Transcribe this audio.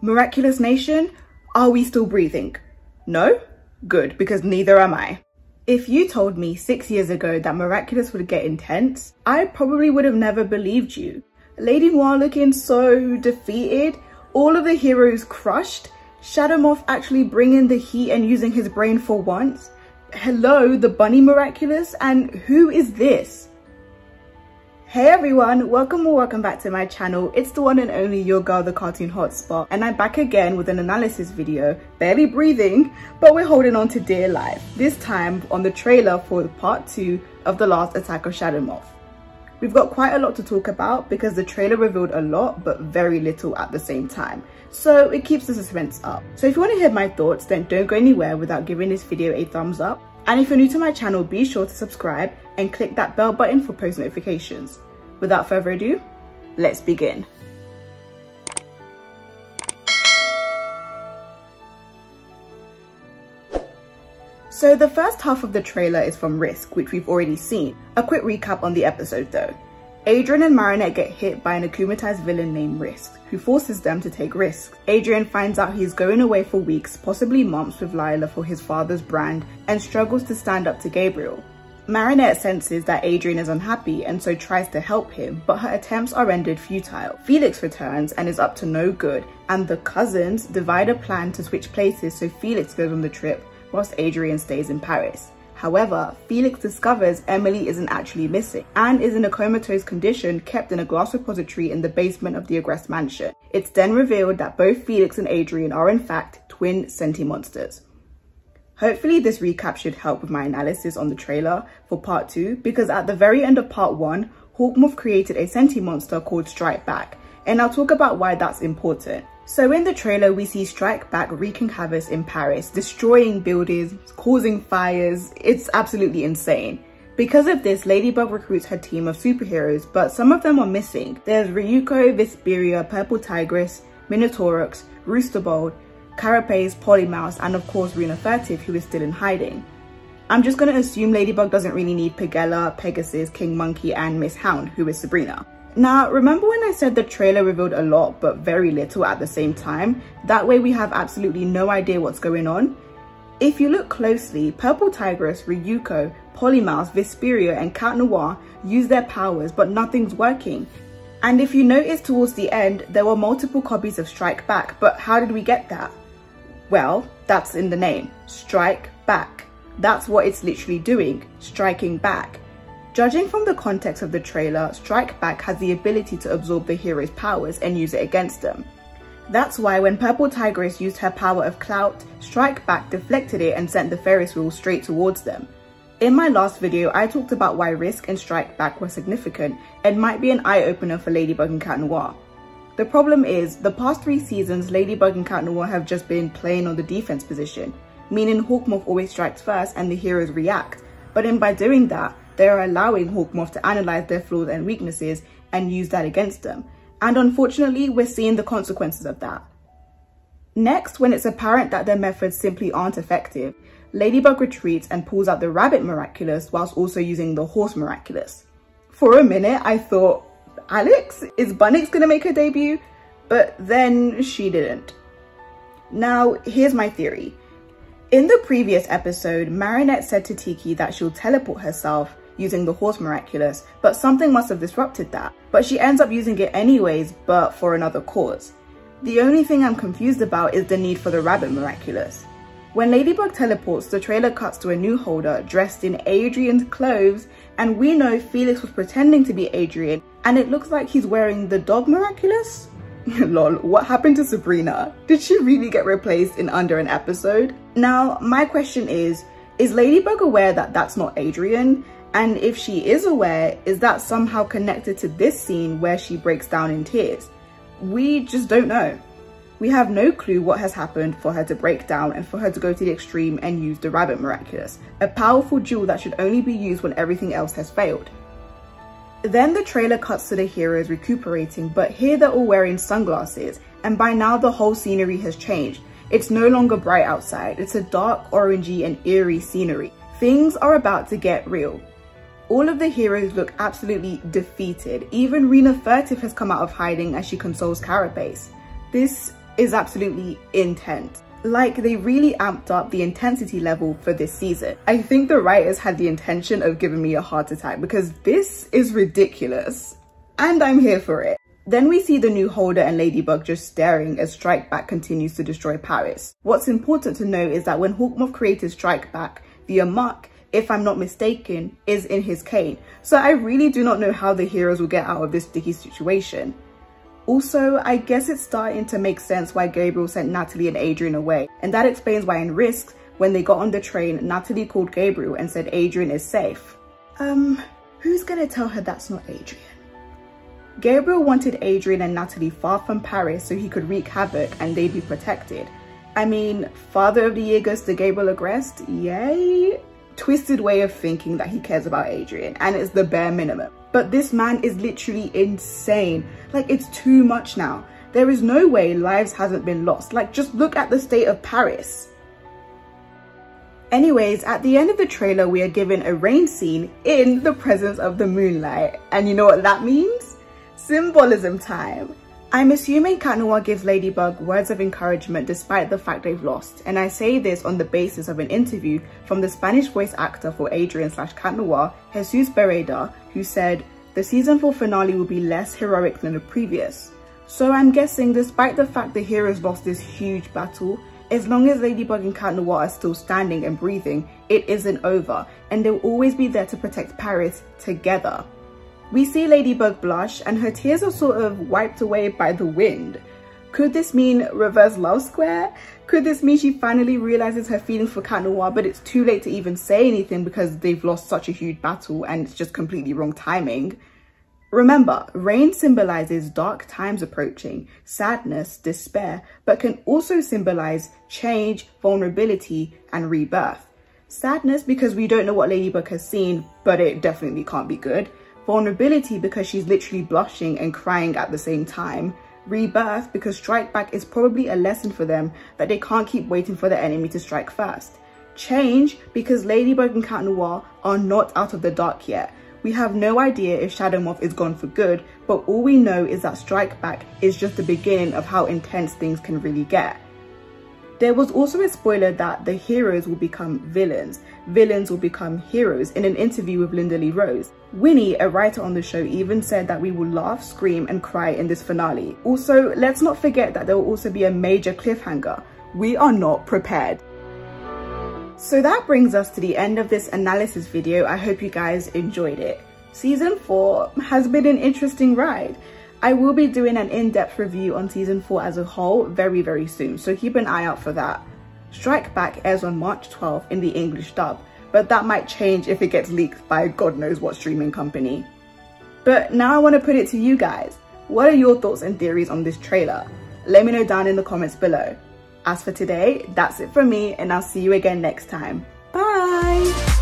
Miraculous Nation, are we still breathing? No? Good, because neither am I. If you told me 6 years ago that Miraculous would get intense, I probably would have never believed you. Lady Noir looking so defeated, all of the heroes crushed, Shadowmoth actually bringing the heat and using his brain for once. Hello, the bunny Miraculous, and who is this? Hey everyone, welcome back to my channel. It's the one and only your girl, the cartoon hotspot, and I'm back again with an analysis video, barely breathing, but we're holding on to dear life. This time on the trailer for part 2 of the Last Attack of Shadowmoth. We've got quite a lot to talk about because the trailer revealed a lot but very little at the same time, so it keeps the suspense up. So if you want to hear my thoughts, then don't go anywhere without giving this video a thumbs up. And if you're new to my channel, be sure to subscribe and click that bell button for post notifications. Without further ado, let's begin. So the first half of the trailer is from Risk, which we've already seen. A quick recap on the episode though. Adrian and Marinette get hit by an akumatized villain named Risk, who forces them to take risks. Adrian finds out he's going away for weeks, possibly months, with Lila for his father's brand, and struggles to stand up to Gabriel. Marinette senses that Adrian is unhappy and so tries to help him, but her attempts are rendered futile. Felix returns and is up to no good, and the cousins divide a plan to switch places so Felix goes on the trip whilst Adrian stays in Paris. However, Felix discovers Emily isn't actually missing and is in a comatose condition kept in a glass repository in the basement of the Agreste mansion. It's then revealed that both Felix and Adrian are in fact twin senti-monsters. Hopefully this recap should help with my analysis on the trailer for part 2, because at the very end of part 1, Hawkmoth created a senti-monster called STRIKEBACK, and I'll talk about why that's important. So in the trailer, we see STRIKEBACK wreaking havoc in Paris, destroying buildings, causing fires. It's absolutely insane. Because of this, Ladybug recruits her team of superheroes, but some of them are missing. There's Ryuko, Vesperia, Purple Tigress, Minotaurus, Roosterbold, Carapace, Polymouse, and of course Rena Furtive, who is still in hiding. I'm just going to assume Ladybug doesn't really need Pagella, Pegasus, King Monkey, and Miss Hound, who is Sabrina. Now, remember when I said the trailer revealed a lot but very little at the same time? That way we have absolutely no idea what's going on. If you look closely, Purple Tigress, Ryuko, Polymouse, Vesperia, and Cat Noir use their powers, but nothing's working. And if you notice towards the end, there were multiple copies of STRIKEBACK, but how did we get that? Well, that's in the name, STRIKEBACK. That's what it's literally doing, striking back. Judging from the context of the trailer, STRIKEBACK has the ability to absorb the hero's powers and use it against them. That's why when Purple Tigress used her power of clout, STRIKEBACK deflected it and sent the Ferris wheel straight towards them. In my last video, I talked about why Risk and STRIKEBACK were significant and might be an eye-opener for Ladybug and Cat Noir. The problem is, the past 3 seasons, Ladybug and Cat Noir have just been playing on the defense position, meaning Hawkmoth always strikes first and the heroes react, but by doing that, they are allowing Hawkmoth to analyze their flaws and weaknesses and use that against them. And unfortunately, we're seeing the consequences of that. Next, when it's apparent that their methods simply aren't effective, Ladybug retreats and pulls out the Rabbit Miraculous whilst also using the Horse Miraculous. For a minute, I thought, Alex? Is Bunnix gonna make her debut? But then she didn't. Now, here's my theory. In the previous episode, Marinette said to Tiki that she'll teleport herself using the Horse Miraculous, but something must have disrupted that. But she ends up using it anyways, but for another cause. The only thing I'm confused about is the need for the Rabbit Miraculous. When Ladybug teleports, the trailer cuts to a new holder dressed in Adrian's clothes, and we know Felix was pretending to be Adrian, and it looks like he's wearing the Dog Miraculous? Lol, what happened to Sabrina? Did she really get replaced in under an episode? Now, my question is Ladybug aware that that's not Adrian? And if she is aware, is that somehow connected to this scene where she breaks down in tears? We just don't know. We have no clue what has happened for her to break down and for her to go to the extreme and use the Rabbit Miraculous, a powerful jewel that should only be used when everything else has failed. Then the trailer cuts to the heroes recuperating, but here they're all wearing sunglasses, and by now the whole scenery has changed. It's no longer bright outside, it's a dark, orangey and eerie scenery. Things are about to get real. All of the heroes look absolutely defeated. Even Rena Furtive has come out of hiding as she consoles Carapace. This is absolutely intense. Like, they really amped up the intensity level for this season. I think the writers had the intention of giving me a heart attack because this is ridiculous. And I'm here for it. Then we see the new Holder and Ladybug just staring as STRIKEBACK continues to destroy Paris. What's important to note is that when Hawkmoth created STRIKEBACK, the Amok, if I'm not mistaken, is in his cane. So I really do not know how the heroes will get out of this sticky situation. Also, I guess it's starting to make sense why Gabriel sent Natalie and Adrian away. And that explains why in Risk, when they got on the train, Natalie called Gabriel and said Adrian is safe. Who's gonna tell her that's not Adrian? Gabriel wanted Adrian and Natalie far from Paris so he could wreak havoc and they'd be protected. I mean, Father of the Year goes to Gabriel Agreste, yay? Twisted way of thinking that he cares about Adrian, and it's the bare minimum. But this man is literally insane. Like, it's too much now. There is no way lives hasn't been lost. Like, just look at the state of Paris. Anyways, at the end of the trailer, we are given a rain scene in the presence of the moonlight. And you know what that means? Symbolism time. I'm assuming Cat Noir gives Ladybug words of encouragement despite the fact they've lost, and I say this on the basis of an interview from the Spanish voice actor for Adrian/Cat Noir, Jesus Bereda, who said, "The season 4 finale will be less heroic than the previous." So I'm guessing despite the fact the heroes lost this huge battle, as long as Ladybug and Cat Noir are still standing and breathing, it isn't over, and they'll always be there to protect Paris together. We see Ladybug blush and her tears are sort of wiped away by the wind. Could this mean reverse love square? Could this mean she finally realizes her feelings for Cat Noir, but it's too late to even say anything because they've lost such a huge battle and it's just completely wrong timing? Remember, rain symbolizes dark times approaching, sadness, despair, but can also symbolize change, vulnerability, and rebirth. Sadness because we don't know what Ladybug has seen, but it definitely can't be good. Vulnerability because she's literally blushing and crying at the same time. Rebirth because STRIKEBACK is probably a lesson for them that they can't keep waiting for the enemy to strike first. Change because Ladybug and Cat Noir are not out of the dark yet. We have no idea if Shadowmoth is gone for good, but all we know is that STRIKEBACK is just the beginning of how intense things can really get. There was also a spoiler that the heroes will become villains. Villains will become heroes in an interview with Linda Lee Rose. Winnie, a writer on the show, even said that we will laugh, scream and cry in this finale. Also, let's not forget that there will also be a major cliffhanger. We are not prepared. So that brings us to the end of this analysis video. I hope you guys enjoyed it. Season 4 has been an interesting ride. I will be doing an in-depth review on season 4 as a whole very soon, so keep an eye out for that. STRIKEBACK airs on March 12th in the English dub, but that might change if it gets leaked by God knows what streaming company. But now I want to put it to you guys. What are your thoughts and theories on this trailer? Let me know down in the comments below. As for today, that's it from me, and I'll see you again next time. Bye!